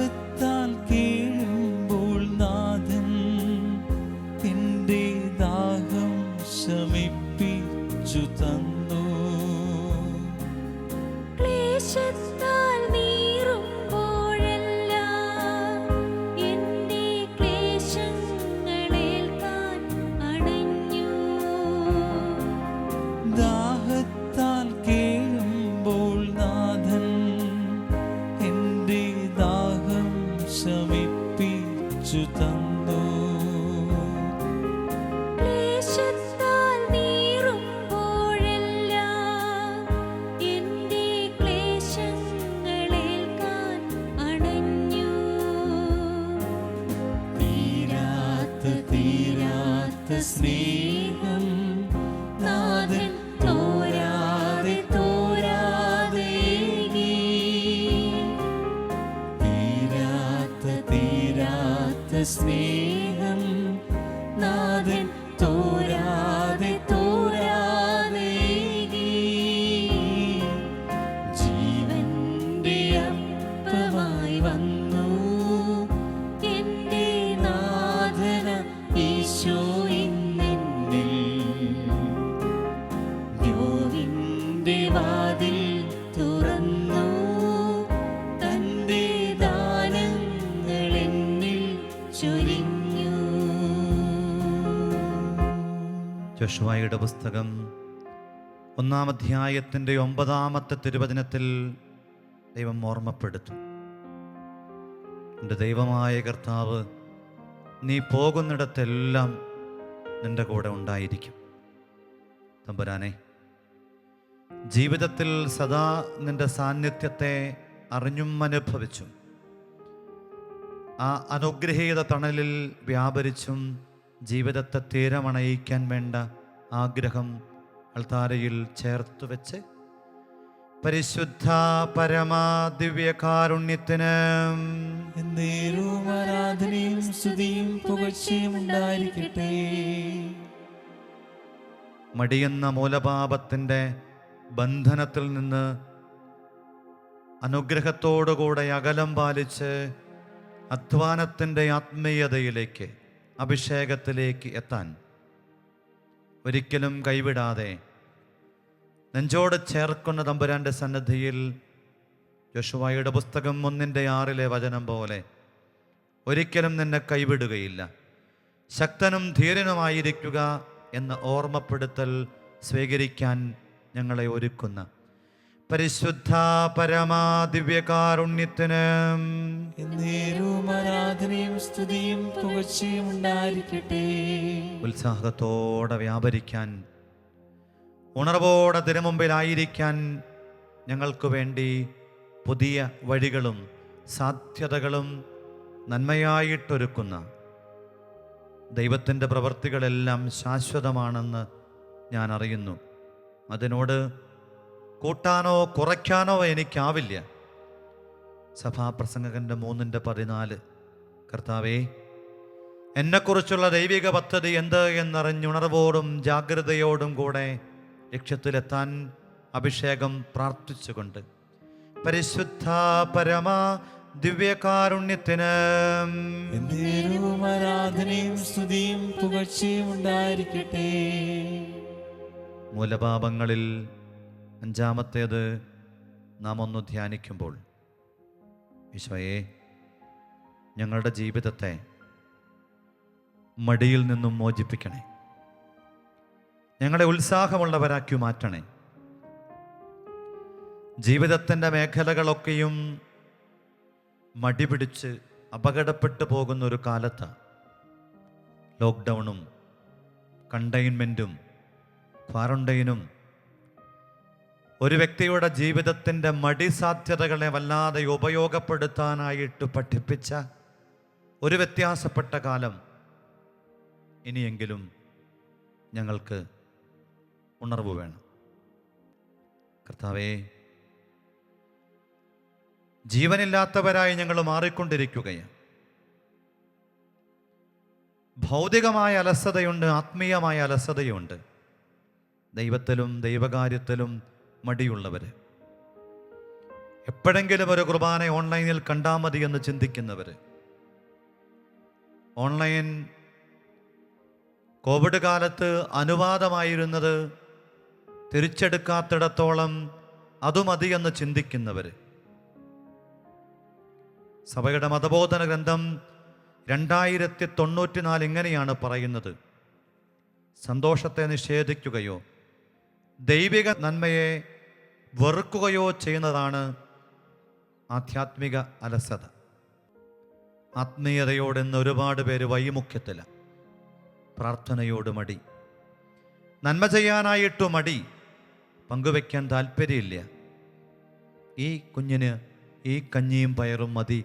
ദാഹത്താൽ കേഴുമ്പോൾ നാഥൻ എൻ്റെ ദാഹം ശമിപ്പിച്ചു തന്നു. ക്ലേശത്താൽ നീറുമ്പോഴെല്ലാം എൻ്റെ ക്ലേശങ്ങളേൽക്കാൻ അണഞ്ഞു. ദാഹത്താൽ കേഴുമ്പോൾ നാഥൻ എൻ്റെ ദാഹം ശമിപ്പിച്ചു തന്നു. ക്ലേശത്താൽ നീറുമ്പോഴെല്ലാം എൻ്റെ ക്ലേശങ്ങളേൽക്കാൻ അണഞ്ഞു. തീരാത്ത സ്നേഹം നാഥൻ തോരാതെ തോരാതേകി. തീരാത്ത സ്നേഹം നാഥൻ തോരാതെ തോരാതേകി. ജീവന്റെ അപ്പമായി വന്നു എൻ്റെ നാഥന ഈശോ ഇന്നെന്നിൽ. ദ്യോവിന്റെ വാതിൽ തുറന്നു തന്റെ ദാനങ്ങൾ എന്നിൽ ചൊരിഞ്ഞു. യോശുവയുടെ പുസ്തകം 1-ാം അധ്യായത്തിൻ്റെ 9-ാമത്തെ തിരുവചനത്തിൽ ദൈവം ഓർമ്മപ്പെടുത്തും, എൻ്റെ ദൈവമായ കർത്താവ് നീ പോകുന്നിടത്തെല്ലാം നിൻ്റെ കൂടെ ഉണ്ടായിരിക്കും. തമ്പുരാനെ, ജീവിതത്തിൽ സദാ നിൻ്റെ സാന്നിധ്യത്തെ അറിഞ്ഞും അനുഭവിച്ചും ആ അനുഗ്രഹീത തണലിൽ വ്യാപരിച്ചും ജീവിതത്തെ തീരമണയിക്കാൻ വേണ്ട ആഗ്രഹം അൾത്താരയിൽ ചേർത്തു വെച്ച് പരിശുദ്ധ പരമാ ദിവ്യകാരുണ്യത്തിന് എന്നേരവും ആരാധനയും സ്തുതിയും പുകഴ്ചയും ഉണ്ടായിരിക്കട്ടെ. മടിയെന്ന മൂലപാപത്തിൻ്റെ ബന്ധനത്തിൽ നിന്ന് അനുഗ്രഹത്തോടുകൂടെ അകലം പാലിച്ച് അധ്വാനത്തിൻ്റെ ആത്മീയതയിലേക്ക് അഭിഷേകത്തിലേക്ക് എത്താൻ ഒരിക്കലും കൈവിടാതെ നെഞ്ചോട് ചേർക്കുന്ന തമ്പുരാൻ്റെ സന്നിധിയിൽ യോശുവയുടെ പുസ്തകം 1:6 വചനം പോലെ ഒരിക്കലും നിന്നെ കൈവിടുകയില്ല, ശക്തനും ധീരനുമായിരിക്കുക എന്ന ഓർമ്മപ്പെടുത്തൽ സ്വീകരിക്കാൻ ഞങ്ങളെ ഒരുക്കുന്ന പരിശുദ്ധ പരമാ ദിവ്യകാരുണ്യത്തിന് എന്നേരവും ആരാധനയും സ്തുതിയും പുകഴ്ചയും ഉണ്ടായിരിക്കട്ടെ. ഉത്സാഹത്തോടെ വ്യാപരിക്കാൻ, ഉണർവോടെ തിരുമുമ്പിലായിരിക്കാൻ ഞങ്ങൾക്ക് വേണ്ടി പുതിയ വഴികളും സാധ്യതകളും നന്മയായിട്ടൊരുക്കുന്ന ദൈവത്തിൻ്റെ പ്രവൃത്തികളെല്ലാം ശാശ്വതമാണെന്ന് ഞാൻ അറിയുന്നു. അതിനോട് കൂട്ടാനോ കുറയ്ക്കാനോ എനിക്കാവില്ല. സഭാപ്രസംഗകൻ്റെ 3:14 കർത്താവേ, എന്നെക്കുറിച്ചുള്ള ദൈവിക പദ്ധതി എന്ത് എന്നറിഞ്ഞുണർവോടും ജാഗ്രതയോടും കൂടെ ലക്ഷ്യത്തിലെത്താൻ അഭിഷേകം പ്രാർത്ഥിച്ചുകൊണ്ട് പരിശുദ്ധ പരമാ ദിവ്യകാരുണ്യത്തിന് എന്നേരവും ആരാധനയും സ്തുതിയും പുകഴ്ചയും ഉണ്ടായിരിക്കട്ടെ. മൂലപാപങ്ങളിൽ 5-ാമത്തേത് നാം ഒന്ന് ധ്യാനിക്കുമ്പോൾ, ഈശോയെ, ഞങ്ങളുടെ ജീവിതത്തെ മടിയിൽ നിന്നും മോചിപ്പിക്കണേ, ഞങ്ങളെ ഉത്സാഹമുള്ളവരാക്കി മാറ്റണേ. ജീവിതത്തിൻ്റെ മേഖലകളൊക്കെയും മടി പിടിച്ച് അപകടപ്പെട്ടു പോകുന്നൊരു കാലത്ത് ലോക്ക്ഡൗണും കണ്ടെയ്ൻമെൻറ്റും ക്വാറന്റൈനും ഒരു വ്യക്തിയുടെ ജീവിതത്തിൻ്റെ മടി സാധ്യതകളെ വല്ലാതെ ഉപയോഗപ്പെടുത്താനായിട്ട് പഠിപ്പിച്ച ഒരു വ്യത്യാസപ്പെട്ട കാലം ഇനിയെങ്കിലും ഞങ്ങൾക്ക് ഉണർവ് വേണം. കർത്താവേ, ജീവനില്ലാത്തവരായി ഞങ്ങൾ മാറിക്കൊണ്ടിരിക്കുകയാണ്. ഭൗതികമായ അലസതയുണ്ട്, ആത്മീയമായ അലസതയുണ്ട്. ദൈവത്തിലും ദൈവകാര്യത്തിലും മടിയുള്ളവർ. എപ്പോഴെങ്കിലും ഒരു കുർബാന ഓൺലൈനിൽ കണ്ടാൽ മതി എന്ന് ചിന്തിക്കുന്നവർ, ഓൺലൈൻ കോവിഡ് കാലത്ത് അനുവാദമായിരുന്നത് തിരിച്ചെടുക്കാത്തിടത്തോളം അതു മതി എന്ന് ചിന്തിക്കുന്നവർ, സഭയുടെ മതബോധന ഗ്രന്ഥം 2094 ഇങ്ങനെയാണ് പറയുന്നത്: സന്തോഷത്തെ നിഷേധിക്കുകയോ ദൈവിക നന്മയെ വെറുക്കുകയോ ചെയ്യുന്നതാണ് ആധ്യാത്മിക അലസത. ആത്മീയതയോട് ഇന്ന് ഒരുപാട് പേര് വൈമുഖ്യത്തില. പ്രാർത്ഥനയോട് മടി, നന്മ ചെയ്യാനായിട്ടു മടി, പങ്കുവെക്കാൻ താല്പര്യമില്ല. ഈ കുഞ്ഞിന് ഈ കഞ്ഞിയും പയറും മതി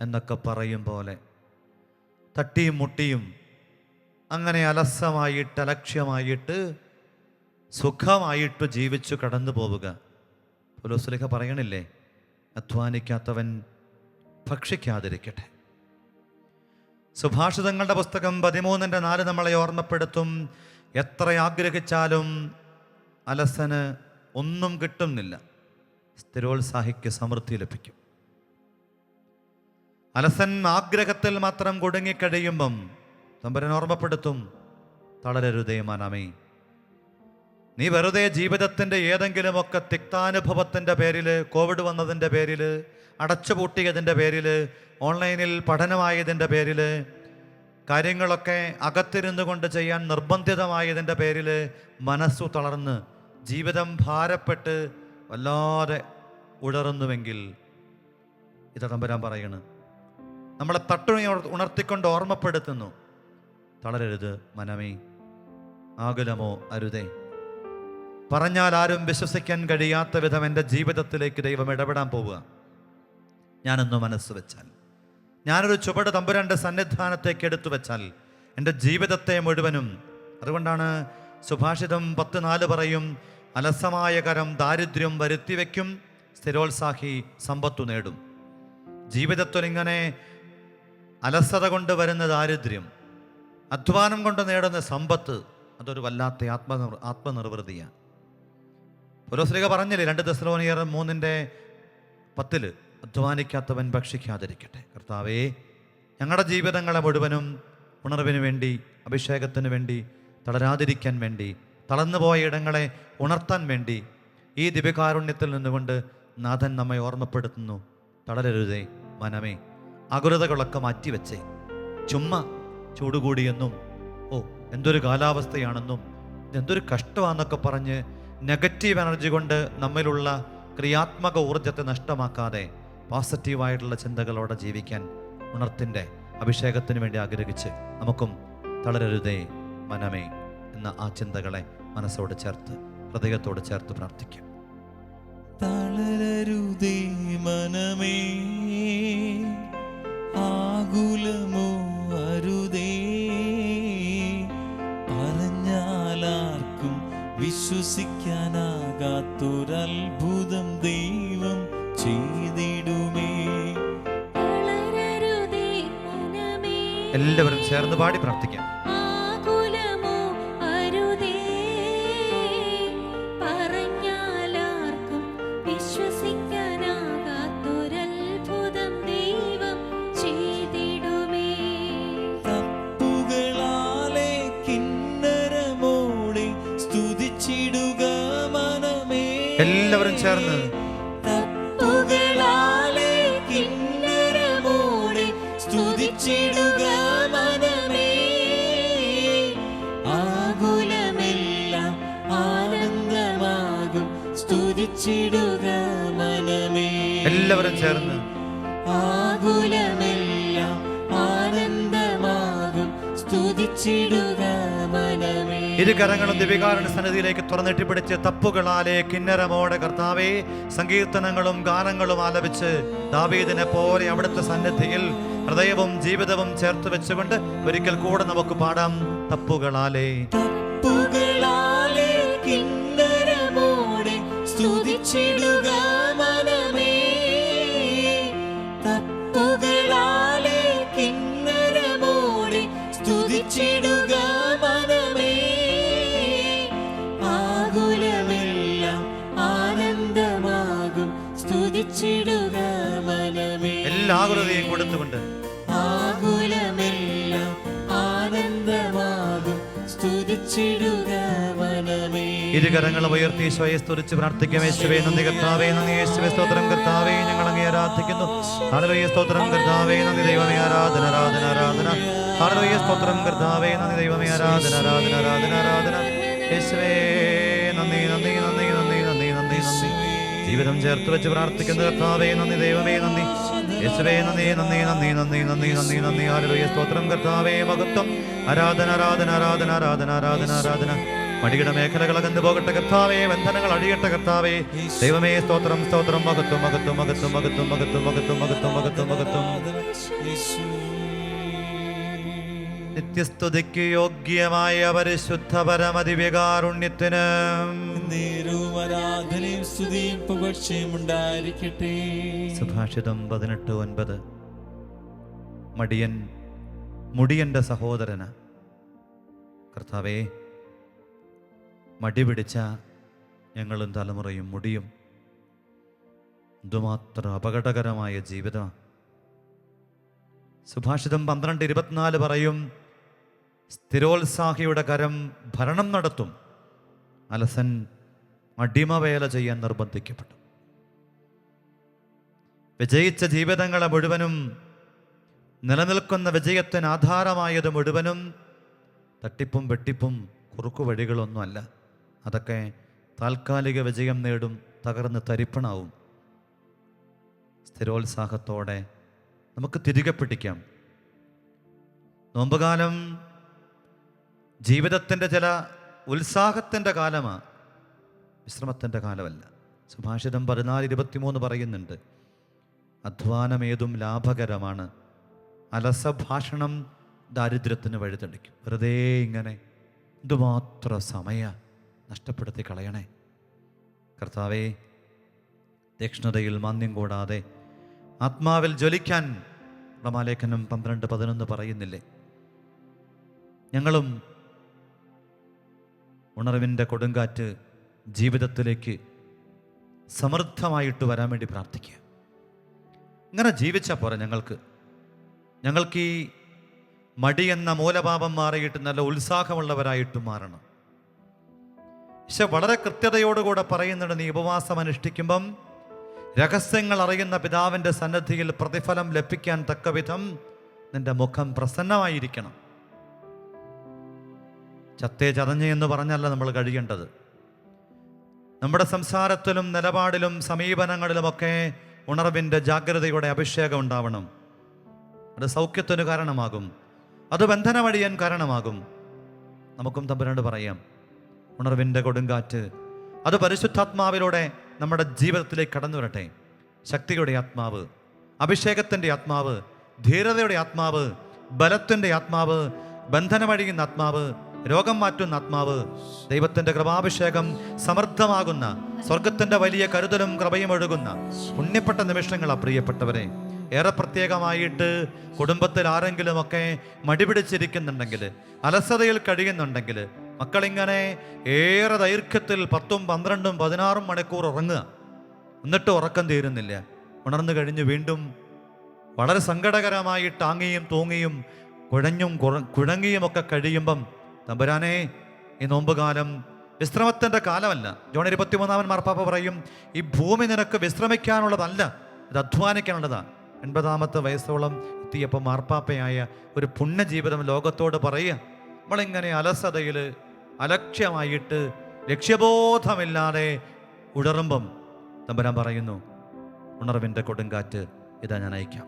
എന്നൊക്കെ പറയും പോലെ തട്ടിയും മുട്ടിയും അങ്ങനെ അലസമായിട്ട് അലക്ഷ്യമായിട്ട് സുഖമായിട്ട് ജീവിച്ചു കടന്നു പോവുക. പൗലോസ് പറയണില്ലേ, അധ്വാനിക്കാത്തവൻ ഭക്ഷിക്കാതിരിക്കട്ടെ. സുഭാഷിതങ്ങളുടെ പുസ്തകം 13:4 നമ്മളെ ഓർമ്മപ്പെടുത്തും: എത്ര ആഗ്രഹിച്ചാലും അലസന് ഒന്നും കിട്ടുന്നില്ല, സ്ഥിരോത്സാഹിക്ക് സമൃദ്ധി ലഭിക്കും. അലസൻ ആഗ്രഹത്തിൽ മാത്രം കുടുങ്ങിക്കഴിയുമ്പം തമ്പുരാൻ ഓർമ്മപ്പെടുത്തും: തളരരുതേ മനമേ. നീ വെറുതെ ജീവിതത്തിൻ്റെ ഏതെങ്കിലുമൊക്കെ തിക്താനുഭവത്തിൻ്റെ പേരിൽ, കോവിഡ് വന്നതിൻ്റെ പേരിൽ, അടച്ചുപൂട്ടിയതിൻ്റെ പേരിൽ, ഓൺലൈനിൽ പഠനമായതിൻ്റെ പേരിൽ, കാര്യങ്ങളൊക്കെ അകത്തിരുന്നു കൊണ്ട് ചെയ്യാൻ നിർബന്ധിതമായതിൻ്റെ പേരിൽ മനസ്സു തളർന്ന് ജീവിതം ഭാരപ്പെട്ട് വല്ലാതെ ഉഴറുന്നുവെങ്കിൽ ഇത് തമ്പുരാൻ പറയണ്, നമ്മളെ ഉണർത്തിക്കൊണ്ട് ഓർമ്മപ്പെടുത്തുന്നു: തളരരുത് മനമേ, ആകുലമോ അരുതേ. പറഞ്ഞാൽ ആരും വിശ്വസിക്കാൻ കഴിയാത്ത വിധം എൻ്റെ ജീവിതത്തിലേക്ക് ദൈവം ഇടപെടാൻ പോവുക. ഞാനൊന്ന് മനസ്സ് വെച്ചാൽ, ഞാനൊരു ചുവട് തമ്പുരാൻ്റെ സന്നിധാനത്തേക്ക് എടുത്തു വെച്ചാൽ എൻ്റെ ജീവിതത്തെ മുഴുവനും. അതുകൊണ്ടാണ് സുഭാഷിതം 10:4 പറയും: അലസമായ കരം ദാരിദ്ര്യം വരുത്തിവെക്കും, സ്ഥിരോത്സാഹി സമ്പത്തു നേടും. ജീവിതത്തിൽ ഇങ്ങനെ അലസത കൊണ്ട് വരുന്ന ദാരിദ്ര്യം, അധ്വാനം കൊണ്ട് നേടുന്ന സമ്പത്ത്, അതൊരു വല്ലാത്ത ആത്മനിർവൃതിയാണ്. പൗലോസ് പറഞ്ഞില്ലേ 2 തെസ്സലോനിയർ 3:10: അധ്വാനിക്കാത്തവൻ ഭക്ഷിക്കാതിരിക്കട്ടെ. കർത്താവേ, ഞങ്ങളുടെ ജീവിതങ്ങളെ മുഴുവനും ഉണർവിന് വേണ്ടി, അഭിഷേകത്തിന് വേണ്ടി, തളരാതിരിക്കാൻ വേണ്ടി, തളർന്നുപോയ ഇടങ്ങളെ ഉണർത്താൻ വേണ്ടി ഈ ദിവ്യകാരുണ്യത്തിൽ നിന്നുകൊണ്ട് നാഥൻ നമ്മെ ഓർമ്മപ്പെടുത്തുന്നു: തളരരുതേ മനമേ. ആകുലതകളൊക്കെ മാറ്റിവെച്ചേ. ചുമ്മാ ചൂടുകൂടിയെന്നും എന്തൊരു കാലാവസ്ഥയാണെന്നും ഇതെന്തൊരു കഷ്ടമാണെന്നൊക്കെ പറഞ്ഞ് നെഗറ്റീവ് എനർജി കൊണ്ട് നമ്മിലുള്ള ക്രിയാത്മക ഊർജത്തെ നഷ്ടമാക്കാതെ പോസിറ്റീവായിട്ടുള്ള ചിന്തകളോടെ ജീവിക്കാൻ ഉണർത്തിൻ്റെ അഭിഷേകത്തിന് വേണ്ടി ആഗ്രഹിച്ച് നമുക്കും തളരരുതേ മനമേ എന്ന ആ ചിന്തകളെ മനസ്സോട് ചേർത്ത്, ഹൃദയത്തോട് ചേർത്ത് പ്രാർത്ഥിക്കാം. തളരരുതേ മനമേ, ആകുലമോ അരുതേ, പറഞ്ഞാലാർക്കും വിശ്വസിക്കാനാകാത്തൊരത്ഭുതം ദൈവം ചെയ്തിടുമേ. എല്ലാവരും ചേർന്ന് പാടി പ്രാർത്ഥിക്കാം. എല്ലാവരും ചേർന്ന് തപ്പുകളാലെ കിന്നരമോടെ സ്തുതിച്ചിടുക മനമേ, ആകുലമെല്ലാം ആനന്ദമാകും സ്തുതിച്ചിടുക മനമേ. എല്ലാവരും ചേർന്ന് ആകുലമെല്ലാം ആനന്ദമാകും സ്തുതിച്ചിടുക മനമേ. ഇരു കരങ്ങളും ദിവ്യകാരുണ്യ സന്നിധിയിലേക്ക് തുറന്നിട്ട് പിടിച്ച് തപ്പുകളാലെ കിന്നരമോടെ കർത്താവേ, സങ്കീർത്തനങ്ങളും ഗാനങ്ങളും ആലപിച്ച് ദാവീദിനെ പോലെ അവിടുത്തെ സന്നിധിയിൽ ഹൃദയവും ജീവിതവും ചേർത്ത് വെച്ചുകൊണ്ട് ഒരിക്കൽ കൂടെ നമുക്ക് പാടാം. തപ്പുകളാലെ തപ്പുകളാലെ കിന്നരമോടെ സ്തുതിച്ചിടുക മനമേ, തപ്പുകളാലെ കിന്നരമോടെ സ്തുതിച്ചിടുക മനമേ, ആകുലമെല്ലാം ആനന്ദമാകും സ്തുതിച്ചിടുക ആകുലതയും കൊടുത്തുകൊണ്ട് ആകുലമെല്ലാം ആനന്ദമാകും സ്തുതിച്ചിടുക മനമേ. ഇരുകരങ്ങളും ഉയർത്തി ഈശോയെ സ്തുതിച്ച് പ്രാർത്ഥിക്കാം. യേശുവേ നന്ദി കർത്താവേ, നന്ദി യേശുവേ സ്തോത്രം കർത്താവേ, ഞങ്ങൾ അങ്ങേ ആരാധിക്കുന്നു. ഹല്ലേലൂയ സ്തോത്രം കർത്താവേ, നന്ദി ദൈവമേ, ആരാധന ആരാധന ആരാധന. ഹല്ലേലൂയ സ്തോത്രം കർത്താവേ, നന്ദി ദൈവമേ, ആരാധന ആരാധന ആരാധന ആരാധന. യേശുവേ നന്ദി നന്ദി നന്ദി നന്ദി നന്ദി നന്ദി നന്ദി. ജീവിതം ചേർത്ത് വെച്ച് പ്രാർത്ഥിക്കുന്ന കർത്താവേ നന്ദി ദൈവമേ നന്ദി. യേശുവേ നന്ദി നന്ദി നന്ദി നന്ദി നന്ദി നന്ദി നന്ദി. ഹല്ലേലൂയ സ്തോത്രം കർത്താവേ, മഹത്വം ആരാധന ആരാധന ആരാധന ആരാധന ആരാധന ആരാധന. മടിയുടെ മേഖലകൾ അകന്നു പോകട്ടെ കർത്താവേ, ബന്ധനങ്ങൾ അഴിയട്ടെ കർത്താവേ. ദൈവമേ സ്തോത്രം സ്തോത്രം. മഹത്വം മഹത്വം മഹത്വം മഹത്വം മഹത്വം മഹത്വം മഹത്വം മഹത്വം മഹത്വം. നിത്യസ്തുതിക്ക് യോഗ്യമായ പരിശുദ്ധ പരമദിവ്യകാരുണ്യത്തിന് ആരാധനയും സ്തുതിയും പുകഴ്ചയും ഉണ്ടായിരിക്കട്ടെ. സുഭാഷിതം 18:9. മടിയൻ മുടിയന്റെ സഹോദരന്. കർത്താവേ, മടി പിടിച്ച ഞങ്ങളും തലമുറയും മുടിയും എന്തുമാത്രം അപകടകരമായ ജീവിതം. സുഭാഷിതം 12:24 പറയും, സ്ഥിരോത്സാഹിയുടെ കരം ഭരണം നടത്തും, അലസൻ അടിമവേല ചെയ്യാൻ നിർബന്ധിക്കപ്പെട്ടു. വിജയിച്ച ജീവിതങ്ങളെ മുഴുവനും, നിലനിൽക്കുന്ന വിജയത്തിന് ആധാരമായത് മുഴുവനും തട്ടിപ്പും വെട്ടിപ്പും കുറുക്കു വഴികളൊന്നുമല്ല. അതൊക്കെ താൽക്കാലിക വിജയം നേടും, തകർന്ന് തരിപ്പണാവും. സ്ഥിരോത്സാഹത്തോടെ നമുക്ക് തിരികെ പിടിക്കാം. നോമ്പുകാലം ജീവിതത്തിൻ്റെ ചില ഉത്സാഹത്തിൻ്റെ കാലമാണ്, വിശ്രമത്തിൻ്റെ കാലമല്ല. സുഭാഷിതം 14:23 പറയുന്നുണ്ട്, അധ്വാനമേതും ലാഭകരമാണ്, അലസഭാഷണം ദാരിദ്ര്യത്തിന് വഴിതെളിക്കും. വെറുതെ ഇങ്ങനെ എന്തുമാത്രം സമയ നഷ്ടപ്പെടുത്തി കളയണേ. കർത്താവേ, തീക്ഷ്ണതയിൽ മാന്യം കൂടാതെ ആത്മാവിൽ ജ്വലിക്കാൻ റോമാലേഖനം 12:11 പറയുന്നില്ലേ? ഞങ്ങളും ഉണർവിൻ്റെ കൊടുങ്കാറ്റ് ജീവിതത്തിലേക്ക് സമൃദ്ധമായിട്ട് വരാൻ വേണ്ടി പ്രാർത്ഥിക്കുക. ഇങ്ങനെ ജീവിച്ചാൽ പോരാ, ഞങ്ങൾക്ക് ഈ മടി എന്ന മൂലപാപം മാറിയിട്ട് നല്ല ഉത്സാഹമുള്ളവരായിട്ട് മാറണം. പക്ഷെ വളരെ കൃത്യതയോടുകൂടെ പറയുന്നുണ്ട്, നീ ഉപവാസം അനുഷ്ഠിക്കുമ്പം രഹസ്യങ്ങൾ അറിയുന്ന പിതാവിൻ്റെ സന്നിധിയിൽ പ്രതിഫലം ലഭിക്കാൻ തക്കവിധം നിന്റെ മുഖം പ്രസന്നമായിരിക്കണം. ചത്തേ ചതഞ്ഞേ എന്ന് പറഞ്ഞല്ല നമ്മൾ കഴിയേണ്ടത്. നമ്മുടെ സംസാരത്തിലും നിലപാടിലും സമീപനങ്ങളിലുമൊക്കെ ഉണർവിൻ്റെ ജാഗ്രതയുടെ അഭിഷേകം ഉണ്ടാവണം. അത് സൗഖ്യത്തിന് കാരണമാകും, അത് ബന്ധനമടിയാൻ കാരണമാകും. നമുക്കും തമ്പുരാനോട് പറയാം, ഉണർവിൻ്റെ കൊടുങ്കാറ്റ് അത് പരിശുദ്ധാത്മാവിലൂടെ നമ്മുടെ ജീവിതത്തിലേക്ക് കടന്നു വരട്ടെ. ശക്തിയുടെ ആത്മാവ്, അഭിഷേകത്തിൻ്റെ ആത്മാവ്, ധീരതയുടെ ആത്മാവ്, ബലത്തിൻ്റെ ആത്മാവ്, ബന്ധനമഴിയുന്ന ആത്മാവ്, രോഗം മാറ്റുന്ന ആത്മാവ്, ദൈവത്തിൻ്റെ കൃപാഭിഷേകം സമൃദ്ധമാകുന്ന, സ്വർഗത്തിൻ്റെ വലിയ കരുതലും കൃപയും ഒഴുകുന്ന പുണ്യപ്പെട്ട നിമിഷങ്ങളാണ് പ്രിയപ്പെട്ടവരെ. ഏറെ പ്രത്യേകമായിട്ട് കുടുംബത്തിൽ ആരെങ്കിലുമൊക്കെ മടിപിടിച്ചിരിക്കുന്നുണ്ടെങ്കിൽ, അലസതയിൽ കഴിയുന്നുണ്ടെങ്കിൽ, മക്കളിങ്ങനെ ഏറെ ദൈർഘ്യത്തിൽ 10, 12, 16 മണിക്കൂർ ഉറങ്ങുക, എന്നിട്ട് ഉറക്കം തീരുന്നില്ല. ഉണർന്നു കഴിഞ്ഞ് വീണ്ടും വളരെ സങ്കടകരമായി ടാങ്ങിയും തൂങ്ങിയും കുഴങ്ങിയുമൊക്കെ കഴിയുമ്പം, തമ്പുരാനെ, ഈ നോമ്പുകാലം വിശ്രമത്തിൻ്റെ കാലമല്ല. ജോൺ 23 മാർപ്പാപ്പ പറയും, ഈ ഭൂമി നിനക്ക് വിശ്രമിക്കാനുള്ളതല്ല, ഇത് അധ്വാനിക്കാനുള്ളതാണ്. 80 വയസ്സോളം എത്തിയപ്പോൾ മാർപ്പാപ്പയായ ഒരു പുണ്യജീവിതം ലോകത്തോട് പറയുക. നമ്മളിങ്ങനെ അലസതയിൽ അലക്ഷ്യമായിട്ട് ലക്ഷ്യബോധമില്ലാതെ ഉടറുമ്പം തമ്പുരാൻ പറയുന്നു, ഉണർവിൻ്റെ കൊടുങ്കാറ്റ് ഇതാ ഞാൻ അയക്കാം.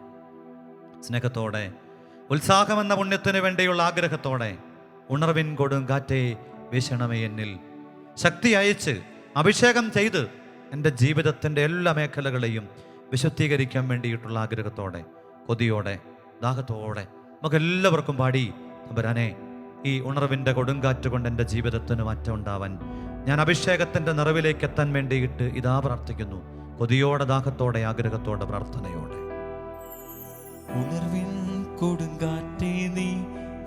സ്നേഹത്തോടെ, ഉത്സാഹമെന്ന പുണ്യത്തിന് വേണ്ടിയുള്ള ആഗ്രഹത്തോടെ ഉണർവിൻ കൊടുങ്കാറ്റെ വീശണമേ എന്നിൽ. ശക്തി അയച്ച് അഭിഷേകം ചെയ്ത് എൻ്റെ ജീവിതത്തിൻ്റെ എല്ലാ മേഖലകളെയും വിശുദ്ധീകരിക്കാൻ വേണ്ടിയിട്ടുള്ള ആഗ്രഹത്തോടെ, കൊതിയോടെ, ദാഹത്തോടെ നമുക്കെല്ലാവർക്കും പാടി, തമ്പുരാനെ, ഈ ഉണർവിൻ്റെ കൊടുങ്കാറ്റ് കൊണ്ട് എൻ്റെ ജീവിതത്തിന് മാറ്റം ഉണ്ടാവാൻ, ഞാൻ അഭിഷേകത്തിൻ്റെ നിറവിലേക്ക് എത്താൻ വേണ്ടിയിട്ട് ഇതാ പ്രാർത്ഥിക്കുന്നു. കൊതിയോടെ, ദാഹത്തോടെ, ആഗ്രഹത്തോടെ, പ്രാർത്ഥനയോടെ. ഉണർവിൻ കൊടുങ്കാറ്റേ നീ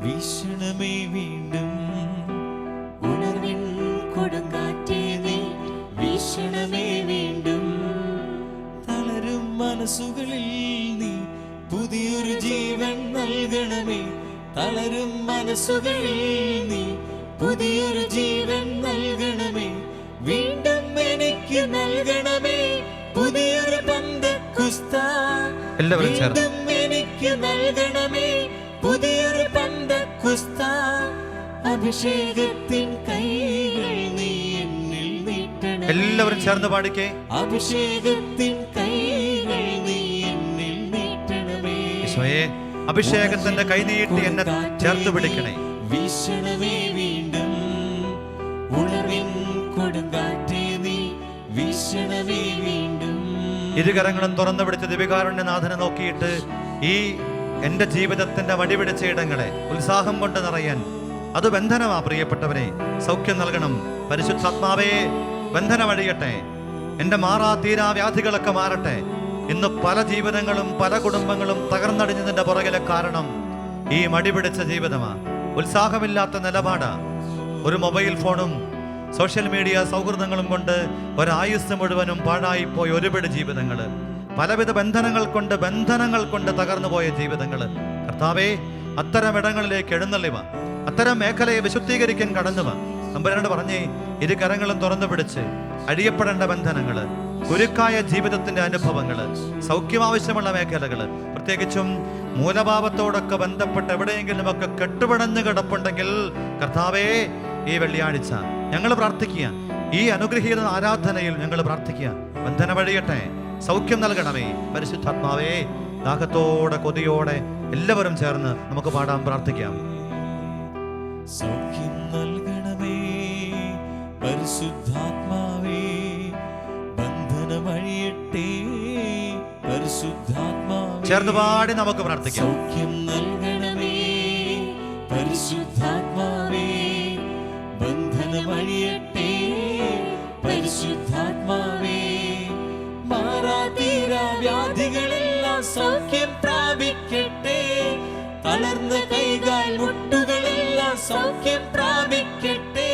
വീശണമേ വീണ്ടും, ഉണർവിൻ കൊടുങ്കാറ്റേ നീ വീശണമേ വീണ്ടും, തളരും മനസ്സുകളിൽ നീ പുതിയൊരു ജീവൻ നൽകണമേ. തളരും മനസ്സുകളിൽ നീ പുതിയൊരു ജീവൻ നൽകണമേ. വീണ്ടും എനിക്ക് നൽകണമേ പുതിയൊരു പന്തക്കുസ്ത. എല്ലാവരും ചേർന്ന് വീണ്ടും എനിക്ക് നൽകണമേ പുതിയൊരു പന്തക്കുസ്ത. അഭിഷേകത്തിൻ കൈകൾ നീ എന്നിൽ നീട്ടണമേ. എല്ലാവരും ചേർന്ന് പാടിക്കേ. അഭിഷേകത്തിൻ കൈകൾ നീ എന്നിൽ നീട്ടണമേ. ഈശോയെ, അഭിഷേകത്തിന്റെ കൈ നീട്ടി എന്നെ ചേർത്ത് പിടിക്കണേ. വീശണമേ വീണ്ടും ഉണർവിൻ കൊടുങ്കാറ്റേ നീ വീശണമേ വീണ്ടും. ഇരുകരങ്ങളും തുറന്നു പിടിച്ച് ദിവ്യകാരുണ്യനാഥനെ നോക്കിയിട്ട് ഈ എന്റെ ജീവിതത്തിന്റെ വടിപിടിച്ച ഇടങ്ങളെ ഉത്സാഹം കൊണ്ട് നിറയാൻ. അത് ബന്ധനമാ പ്രിയപ്പെട്ടവരെ. സൗഖ്യം നൽകണം പരിശുദ്ധാത്മാവേ. ബന്ധനം അഴിയട്ടെ. എന്റെ മാറാ തീരാ വ്യാധികളൊക്കെ മാറട്ടെ. ഇന്ന് പല ജീവിതങ്ങളും പല കുടുംബങ്ങളും തകർന്നടിഞ്ഞതിന്റെ പുറകിലെ കാരണം ഈ മടിപിടിച്ച ജീവിതമാ. ഉത്സാഹമില്ലാത്ത നിലപാടാ. ഒരു മൊബൈൽ ഫോണും സോഷ്യൽ മീഡിയ സൗഹൃദങ്ങളും കൊണ്ട് ഒരായുസ് മുഴുവനും പാഴായിപ്പോയ ഒരുപിടി ജീവിതങ്ങൾ. പലവിധ ബന്ധനങ്ങൾ കൊണ്ട് തകർന്നുപോയ ജീവിതങ്ങൾ. കർത്താവേ, അത്തരം ഇടങ്ങളിലേക്ക് എഴുന്നള്ളിവ. അത്തരം മേഖലയെ വിശുദ്ധീകരിക്കാൻ കടന്നുവ. തമ്പുരാനോട് പറഞ്ഞേ, ഇരു കരങ്ങളും തുറന്നു പിടിച്ച് അഴിയപ്പെടേണ്ട ബന്ധനങ്ങൾ, കുരുക്കായ ജീവിതത്തിന്റെ അനുഭവങ്ങൾ, സൗഖ്യം ആവശ്യമുള്ള മേഖലകൾ, പ്രത്യേകിച്ചും മൂലഭാവത്തോടൊക്കെ ബന്ധപ്പെട്ട് എവിടെയെങ്കിലുമൊക്കെ കെട്ടുപിടഞ്ഞ് കിടപ്പുണ്ടെങ്കിൽ കർത്താവേ, ഈ വെള്ളിയാഴ്ച ഞങ്ങൾ പ്രാർത്ഥിക്കുക. ഈ അനുഗ്രഹീത ആരാധനയിൽ ഞങ്ങൾ പ്രാർത്ഥിക്കുക. ബന്ധനം അഴിയട്ടെ. സൗഖ്യം നൽകണമേ പരിശുദ്ധാത്മാവേ. ദാഹത്തോടെ കൊതിയോടെ എല്ലാവരും ചേർന്ന് നമുക്ക് പാടാൻ പ്രാർത്ഥിക്കാം. സൗഖ്യം നൽകണമേ പരിശുദ്ധാത്മാവേ. ബന്ധനമഴിയട്ടെ പരിശുദ്ധാത്മാവേ. ചേർന്ന് പാടി നമുക്ക് പ്രാർത്ഥിക്കാം. സൗഖ്യം നൽകണമേ പരിശുദ്ധാത്മാവേ. ബന്ധനമഴിയട്ടെ പരിശുദ്ധാത്മാവേ. മാറാതീരാ വ്യാധികളെല്ലാം സൗഖ്യം പ്രാപിക്കട്ടെ. തളർന്ന കൈകാൽ മുട്ടുകളെല്ലാം സൗഖ്യം പ്രാപിക്കട്ടെ.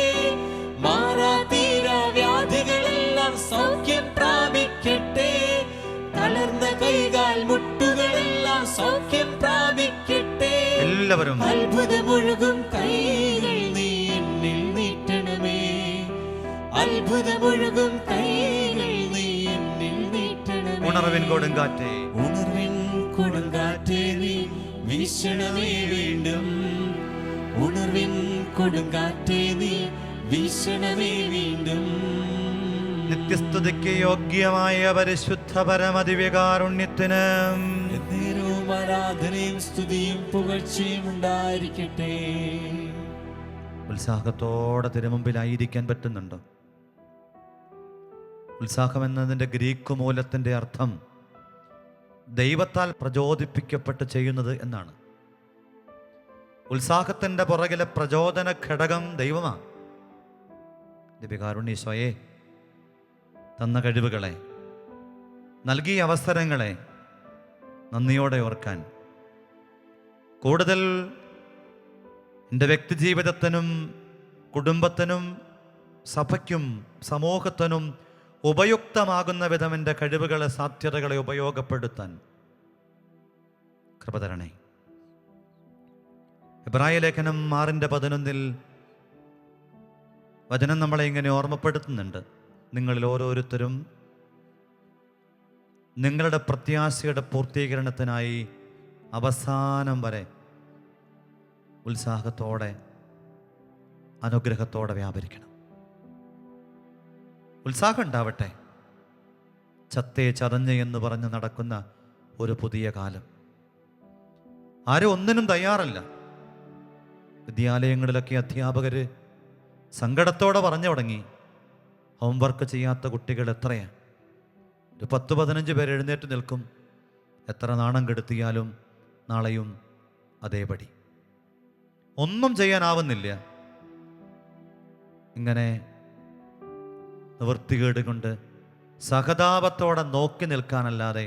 മാറാതീരാ വ്യാധികളെല്ലാം സൗഖ്യം പ്രാപിക്കട്ടെ. തളർന്ന കൈകാൽ മുട്ടുകളെല്ലാം സൗഖ്യം പ്രാപിക്കട്ടെ. എല്ലാവരും അത്ഭുതമൊഴുകും കൈകൾ നീ എന്നിൽ നീട്ടണമേ. അത്ഭുതമൊഴുകും കൈകൾ നീ എന്നിൽ നീട്ടണമേ. ഉണർവിൻ കൊടുങ്കാറ്റേ, ഉണർവിൻ കൊടുങ്കാറ്റേ നീ വീശണമേ വീണ്ടും. ഉണർവിൻ കൊടുങ്കാറ്റേ നീ വീശണമേ വീണ്ടും. നിത്യസ്തുതിക്ക് യോഗ്യമായ പരിശുദ്ധ പരമദിവ്യകാരുണ്യത്തിന് എന്നേരവും ആരാധനയും സ്തുതിയും പുകഴ്ചയും ഉണ്ടായിരിക്കട്ടെ. ഉത്സാഹത്തോടെ തിരുമുമ്പിലായിരിക്കാൻ പറ്റുന്നുണ്ടോ? ഉത്സാഹം എന്നതിൻ്റെ ഗ്രീക്ക് മൂലത്തിൻ്റെ അർത്ഥം ദൈവത്താൽ പ്രചോദിപ്പിക്കപ്പെട്ട് ചെയ്യുന്നത് എന്നാണ്. ഉത്സാഹത്തിൻ്റെ പുറകിലെ പ്രചോദന ഘടകം ദൈവമാണ്. ദിവ്യകാരുണ്യ ഈശോയെ, തന്ന കഴിവുകളെ, നൽകിയ അവസരങ്ങളെ നന്ദിയോടെ ഓർക്കാൻ, കൂടുതൽ എൻ്റെ വ്യക്തിജീവിതത്തിനും കുടുംബത്തിനും സഭയ്ക്കും സമൂഹത്തിനും ഉപയുക്തമാകുന്ന വിധം എൻ്റെ കഴിവുകളെ, സാധ്യതകളെ ഉപയോഗപ്പെടുത്താൻ കൃപ തരണേ. എബ്രായ ലേഖനം 6:11 വചനം നമ്മളെ ഇങ്ങനെ ഓർമ്മപ്പെടുത്തുന്നുണ്ട്. നിങ്ങളിൽ ഓരോരുത്തരും നിങ്ങളുടെ പ്രത്യാശയുടെ പൂർത്തീകരണത്തിനായി അവസാനം വരെ ഉത്സാഹത്തോടെ അനുഗ്രഹത്തോടെ വ്യാപരിക്കണം. ഉത്സാഹം ഉണ്ടാവട്ടെ. ചത്തേ ചതഞ്ഞ് എന്ന് പറഞ്ഞ് നടക്കുന്ന ഒരു പുതിയ കാലം. ആരും ഒന്നിനും തയ്യാറല്ല. വിദ്യാലയങ്ങളിലൊക്കെ അധ്യാപകർ സങ്കടത്തോടെ പറഞ്ഞു തുടങ്ങി, ഹോംവർക്ക് ചെയ്യാത്ത കുട്ടികൾ എത്രയാണ്. ഒരു 10-15 പേര് എഴുന്നേറ്റ് നിൽക്കും. എത്ര നാണം കെടുത്തിയാലും നാളെയും അതേപടി. ഒന്നും ചെയ്യാനാവുന്നില്ല. ഇങ്ങനെ നിവൃത്തികേട് കൊണ്ട് സഹതാപത്തോടെ നോക്കി നിൽക്കാനല്ലാതെ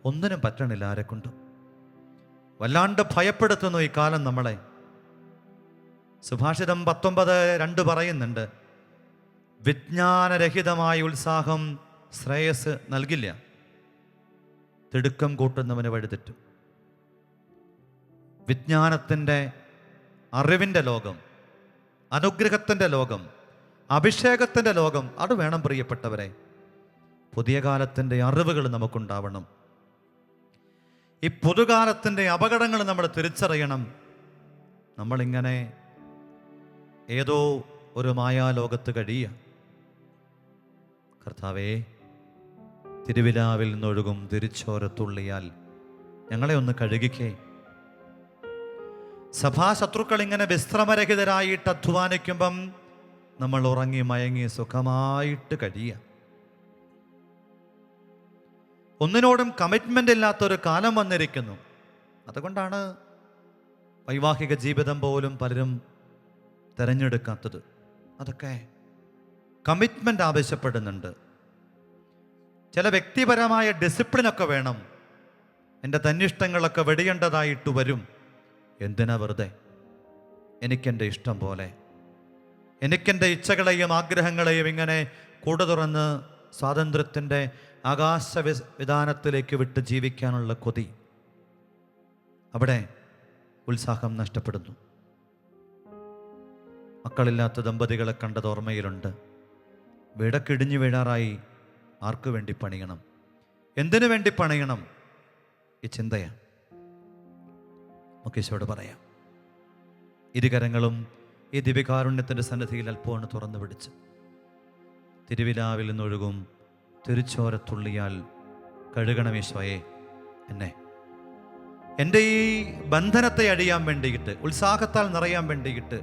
ഒന്നിനും പറ്റണില്ല ആരെക്കൊണ്ടും. വല്ലാണ്ട് ഭയപ്പെടുത്തുന്നു ഈ കാലം നമ്മളെ. സുഭാഷിതം 19:2 പറയുന്നുണ്ട്, വിജ്ഞാനരഹിതമായ ഉത്സാഹം ശ്രേയസ് നൽകില്ല, തിടുക്കം കൂട്ടുന്നവന് വഴിതെറ്റും. വിജ്ഞാനത്തിൻ്റെ, അറിവിൻ്റെ ലോകം, അനുഗ്രഹത്തിൻ്റെ ലോകം, അഭിഷേകത്തിൻ്റെ ലോകം. അത് വേണം പ്രിയപ്പെട്ടവരെ. പുതിയ കാലത്തിൻ്റെ അറിവുകൾ നമുക്കുണ്ടാവണം. ഈ പുതുകാലത്തിൻ്റെ അപകടങ്ങൾ നമ്മൾ തിരിച്ചറിയണം. നമ്മളിങ്ങനെ ഏതോ ഒരു മായാലോകത്ത് കഴിയുക. കർത്താവേ, തിരുവിലാവിൽ നിന്നൊഴുകും തിരിച്ചോരത്തുള്ളിയാൽ ഞങ്ങളെ ഒന്ന് കഴുകിക്കേ. സഭാശത്രുക്കൾ ഇങ്ങനെ വിശ്രമരഹിതരായിട്ട് അധ്വാനിക്കുമ്പം നമ്മൾ ഉറങ്ങി മയങ്ങി സുഖമായിട്ട് കഴിയുക. ഒന്നിനോടും കമ്മിറ്റ്മെൻ്റ് ഇല്ലാത്തൊരു കാലം വന്നിരിക്കുന്നു. അതുകൊണ്ടാണ് വൈവാഹിക ജീവിതം പോലും പലരും തിരഞ്ഞെടുക്കാത്തത്. അതൊക്കെ കമ്മിറ്റ്മെൻ്റ് ആവശ്യപ്പെടുന്നുണ്ട്. ചില വ്യക്തിപരമായ ഡിസിപ്ലിനൊക്കെ വേണം. എൻ്റെ തന്നിഷ്ടങ്ങളൊക്കെ വെടിയേണ്ടതായിട്ട് വരും. എന്തിനാ വെറുതെ? എനിക്കെൻ്റെ ഇഷ്ടം പോലെ, എനിക്കെൻ്റെ ഇച്ഛകളെയും ആഗ്രഹങ്ങളെയും ഇങ്ങനെ കൂടെ തുറന്ന് സ്വാതന്ത്ര്യത്തിൻ്റെ ആകാശവിധാനത്തിലേക്ക് വിട്ട് ജീവിക്കാനുള്ള കൊതി, അവിടെ ഉത്സാഹം നഷ്ടപ്പെടുന്നു. മക്കളില്ലാത്ത ദമ്പതികളെ കണ്ടത് ഓർമ്മയിലുണ്ട്. വീടൊക്കെ ഇടിഞ്ഞു വീഴാറായി. ആർക്കു വേണ്ടി പണിയണം? എന്തിനു വേണ്ടി പണിയണം? ഈ ചിന്തയാണ്. നമുക്ക് ഈശോയോട് പറയാം. ഇരുകരങ്ങളും ഈ ദിവ്യകാരുണ്യത്തിൻ്റെ സന്നിധിയിൽ അല്പമാണ് തുറന്നു പിടിച്ച്, തിരുവിലാവിൽ നിന്നൊഴുകും തിരിച്ചോരത്തുള്ളിയാൽ കഴുകണം ഈശോയെ എന്നെ. എൻ്റെ ഈ ബന്ധനത്തെ അഴിയാൻ വേണ്ടിയിട്ട്, ഉത്സാഹത്താൽ നിറയാൻ വേണ്ടിയിട്ട്,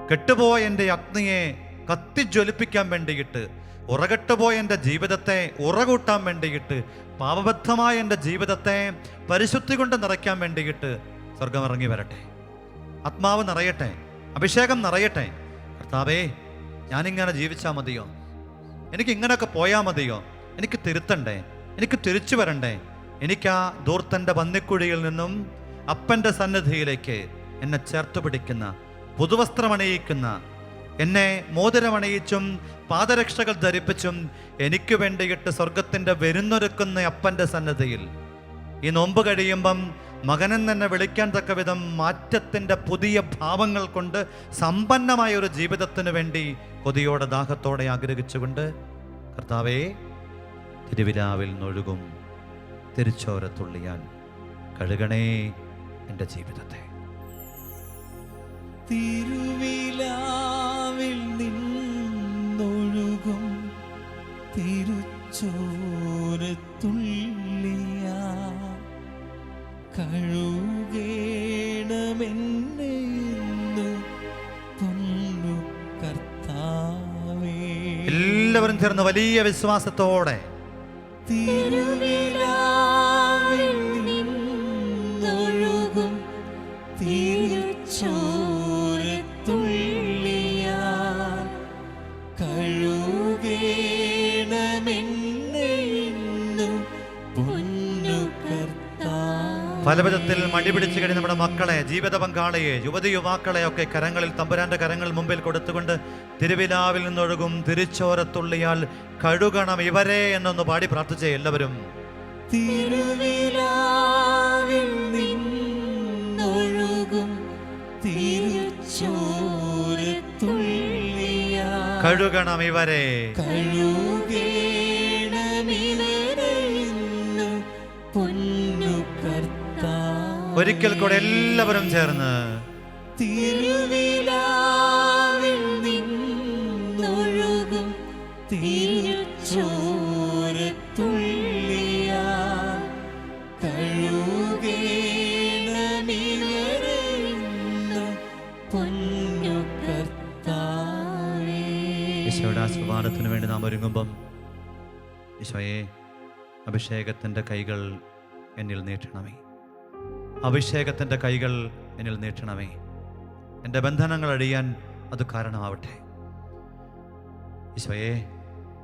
കെട്ടുപോയ എൻ്റെ അഗ്നിയെ കത്തിജ്വലിപ്പിക്കാൻ വേണ്ടിയിട്ട്, ഉറകെട്ടുപോയ എൻ്റെ ജീവിതത്തെ ഉറകൂട്ടാൻ വേണ്ടിയിട്ട്, പാപബദ്ധമായ എൻ്റെ ജീവിതത്തെ പരിശുദ്ധി കൊണ്ട് നിറയ്ക്കാൻ വേണ്ടിയിട്ട് സ്വർഗം ഇറങ്ങി വരട്ടെ. ആത്മാവ് നിറയട്ടെ, അഭിഷേകം നിറയട്ടെ. കർത്താവേ, ഞാനിങ്ങനെ ജീവിച്ചാൽ മതിയോ? എനിക്ക് ഇങ്ങനെയൊക്കെ പോയാൽ മതിയോ? എനിക്ക് തിരുത്തണ്ടേ? എനിക്ക് തിരിച്ചു വരണ്ടേ? എനിക്ക് ആ ധൂർത്തൻ്റെ പന്നിക്കുഴിയിൽ നിന്നും അപ്പൻ്റെ സന്നിധിയിലേക്ക് എന്നെ ചേർത്ത് പിടിക്കുന്ന, പുതുവസ്ത്രമണിയിക്കുന്ന, എന്നെ മോതിരമണിയിച്ചും പാദരക്ഷകൾ ധരിപ്പിച്ചും എനിക്ക് വേണ്ടിയിട്ട് സ്വർഗത്തിൻ്റെ വരുന്നൊരുക്കുന്ന അപ്പൻ്റെ സന്നിധിയിൽ ഈ നോമ്പ് കഴിയുമ്പം മകനെന്ന് തന്നെ വിളിക്കാൻ തക്ക വിധം മാറ്റത്തിൻ്റെ പുതിയ ഭാവങ്ങൾ കൊണ്ട് സമ്പന്നമായ ഒരു ജീവിതത്തിന് വേണ്ടി കൊതിയോടെ ദാഹത്തോടെ ആഗ്രഹിച്ചുകൊണ്ട്, കർത്താവേ, തിരുവിലാവിൽ നിന്നൊഴുകും തിരിച്ചോരത്തുള്ളിയാൽ കഴുകണേ എൻ്റെ ജീവിതത്തെ. തിരുവിലാവിൽ നിന്നൊഴുകും തിരുച്ചോരത്തുള്ളിയാൽ കഴുകേണമെന്നെ ഇന്നു പൊന്നു കർത്താവേ. എല്ലാവരും ചേർന്ന് വലിയ വിശ്വാസത്തോടെ തിരുവിലാവിൽ നിന്നൊഴുകും തിരുച്ചോരത്തുള്ളിയാൽ കഴുകേണമെന്നെ ഇന്നു പൊന്നു കർത്താവേ. പല വിധത്തിൽ മടിപിടിച്ച് കഴിഞ്ഞ നമ്മുടെ മക്കളെ, ജീവിത പങ്കാളിയെ, യുവതി യുവാക്കളെ ഒക്കെ കരങ്ങളിൽ, തമ്പുരാന്റെ കരങ്ങൾ മുമ്പിൽ കൊടുത്തുകൊണ്ട് തിരുവിലാവിൽ നിന്നൊഴുകും തിരിച്ചോരത്തുള്ളിയാൽ കഴുകണം ഇവരെ എന്നൊന്ന് പാടി പ്രാർത്ഥിച്ചേ എല്ലാവരും. തിരുവിലാവിൽ നിന്നൊഴുകും തിരുച്ചോരത്തുള്ളിയാൽ കഴുകണം ഇവരെ. കഴുകേണമിവരെ ഇന്നു പൊന്നു കർത്താവേ. ഒരിക്കൽ കൂടെ എല്ലാവരും ചേർന്ന് തിരുവിലാവിൽ നിന്നൊഴുകും തിരുച്ചോരത്തുള്ളിയാൽ കഴുകേണമിവരെ ഇന്നു പൊന്നു കർത്താവേ. ഈശോയുടെ ആശീർവാദത്തിന് വേണ്ടി നാം ഒരുങ്ങുമ്പം, ഈശോയെ, അഭിഷേകത്തിൻ്റെ കൈകൾ എന്നിൽ നീട്ടണമേ. അഭിഷേകത്തിൻ്റെ കൈകൾ എന്നിൽ നീട്ടണമേ. എൻ്റെ ബന്ധനങ്ങൾ അഴിയാൻ അത് കാരണമാവട്ടെ. ഈശോയെ,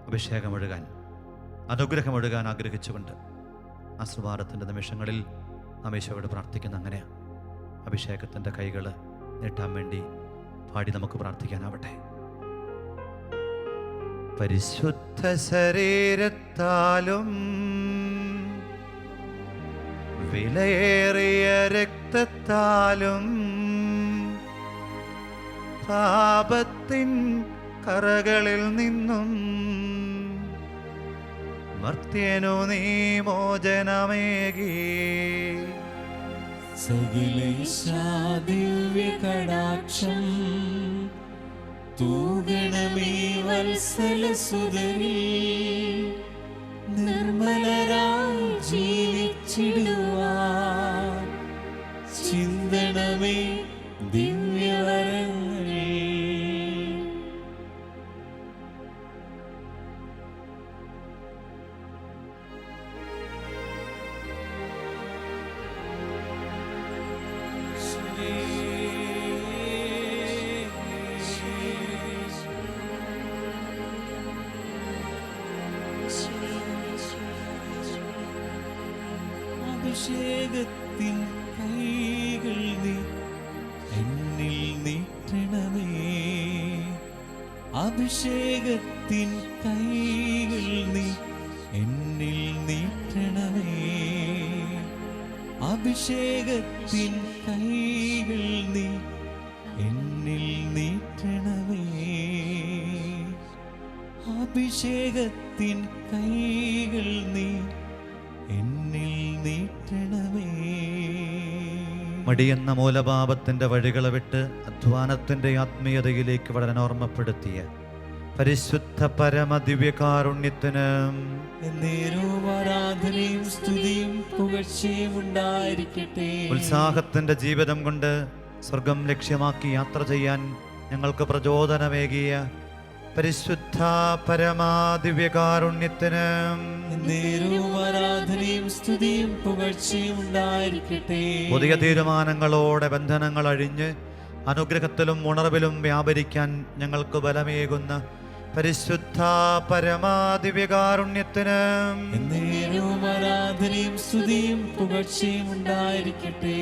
അഭിഷേകമൊഴുകാൻ, അനുഗ്രഹമൊഴുകാൻ ആഗ്രഹിച്ചുകൊണ്ട് ആശീർവാദത്തിൻ്റെ നിമിഷങ്ങളിൽ നാം ഈശോയോട് പ്രാർത്ഥിക്കുന്ന അങ്ങനെ അഭിഷേകത്തിൻ്റെ കൈകൾ നീട്ടാൻ വേണ്ടി പാടി നമുക്ക് പ്രാർത്ഥിക്കാനാവട്ടെ. പരിശുദ്ധ ശരീരത്താലും വിലയേറിയ രക്തത്താലും പാപത്തിൻ കറകളിൽ നിന്നും മർത്യനു നീ മോചനമേകി. സകലേശാദിവ്യ കടാക്ഷം തൂഗണമേ വത്സലസുതനേ, നിർമ്മലരായി ജീവിച്ചിടുവാൻ ചിന്തണമേ ദിവ്യവരങ്ങൾ. അഭിഷേകത്തിൻ കൈകൾ നീ എന്നിൽ നീട്ടണമേ, അഭിഷേകത്തിൻ കൈകൾ നീ എന്നിൽ നീട്ടണമേ, അഭിഷേകത്തിൻ കൈകൾ നീ എന്നിൽ നീട്ടണമേ, അഭിഷേകത്തിൻ കൈകൾ നീ എന്നിൽ നീട്ടണമേ. മടിയെന്ന മൂലപാപത്തിന്റെ വഴികളെ വിട്ട് അധ്വാനത്തിന്റെ ആത്മീയതയിലേക്ക് വളരാൻ ഓർമ്മപ്പെടുത്തിയ പരിശുദ്ധ പരമദിവ്യകാരുണ്യത്തിന് എന്നേരവും ആരാധനയും സ്തുതിയും പുകഴ്ചയും ഉണ്ടായിരിക്കട്ടെ. ഉത്സാഹത്തിന്റെ ജീവിതം കൊണ്ട് സ്വർഗം ലക്ഷ്യമാക്കി യാത്ര ചെയ്യാൻ ഞങ്ങൾക്ക് പ്രചോദനമേകിയ പരിശുദ്ധ പരമാദിവ്യകാരുണ്യത്തിന് എന്നേരവും ആരാധനയും സ്തുതിയും പുകഴ്ചയും ഉണ്ടായിരിക്കട്ടെ. പുതിയ തീരുമാനങ്ങളോടെ ബന്ധനങ്ങൾ അഴിഞ്ഞ് അനുഗ്രഹത്തിലും ഉണർവിലും വ്യാപരിക്കാൻ ഞങ്ങൾക്ക് ബലമേകുന്ന പരിശുദ്ധ പരമാദിവ്യകാരുണ്യത്തിന് എന്നേരവും ആരാധനയും സ്തുതിയും പുകഴ്ചയും ഉണ്ടായിരിക്കട്ടെ.